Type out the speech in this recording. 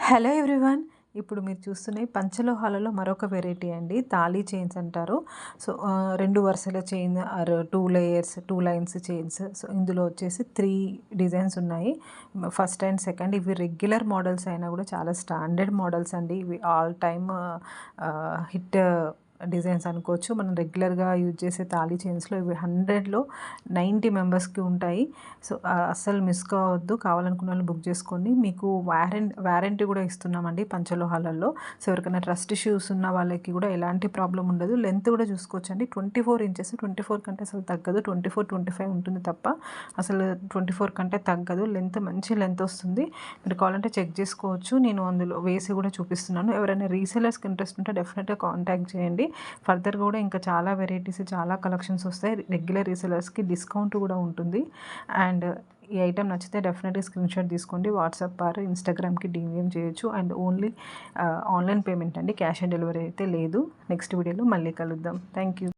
Hello everyone. ఇప్పుడు మీరు చూస్తున్నవి పంచలోహాలలో మరొక వెరైటీ అండి. తాళీ చైన్స్ అంటారు. సో 2 వరుసల chain are 2 layers 2 lines chains. So ఇందులో వచ్చేసి 3 డిజైన్స్ ఉన్నాయి. ఫస్ట్ అండ్ సెకండ్ ఇవి రెగ్యులర్ మోడల్స్ అయినా కూడా చాలా స్టాండర్డ్ మోడల్స్ అండి. ఇవి ఆల్ టైమ్ హిట్ డిజైన్స్ అనుకోవచ్చు. మనం రెగ్యులర్గా యూజ్ చేసే తాళీ చైన్స్లో ఇవి 100లో 90 మెంబర్స్కి ఉంటాయి. సో అస్సలు మిస్ కావద్దు. కావాలనుకున్న వాళ్ళు బుక్ చేసుకోండి. మీకు వారంటీ కూడా ఇస్తున్నామండి పంచలోహాలలో. సో ఎవరికైనా ట్రస్ట్ ఇష్యూస్ ఉన్న వాళ్ళకి కూడా ఎలాంటి ప్రాబ్లం ఉండదు. లెంత్ కూడా చూసుకోవచ్చండి. 24 ఇంచెస్. 24 కంటే అసలు తగ్గదు. 24, 25 ఉంటుంది తప్ప అసలు 24 కంటే తగ్గదు. లెంత్ మంచి లెంత్ వస్తుంది. మీరు కావాలంటే చెక్ చేసుకోవచ్చు. నేను అందులో వేసి కూడా చూపిస్తున్నాను. ఎవరైనా రీసెలర్స్కి ఇంట్రెస్ట్ ఉంటే డెఫినెట్గా కాంటాక్ట్ చేయండి. ఫర్దర్ కూడా ఇంకా చాలా వెరైటీస్ చాలా కలెక్షన్స్ వస్తాయి. రెగ్యులర్ రీసెలర్స్కి డిస్కౌంట్ కూడా ఉంటుంది. అండ్ ఈ ఐటెం నచ్చితే డెఫినెట్గా స్క్రీన్ షాట్ తీసుకోండి. వాట్సాప్ ఆర్ ఇన్స్టాగ్రామ్కి డిఎం చేయొచ్చు. అండ్ ఓన్లీ ఆన్లైన్ పేమెంట్ అండి. క్యాష్ ఆన్ డెలివరీ అయితే లేదు. నెక్స్ట్ వీడియోలో మళ్ళీ కలుద్దాం. Thank you.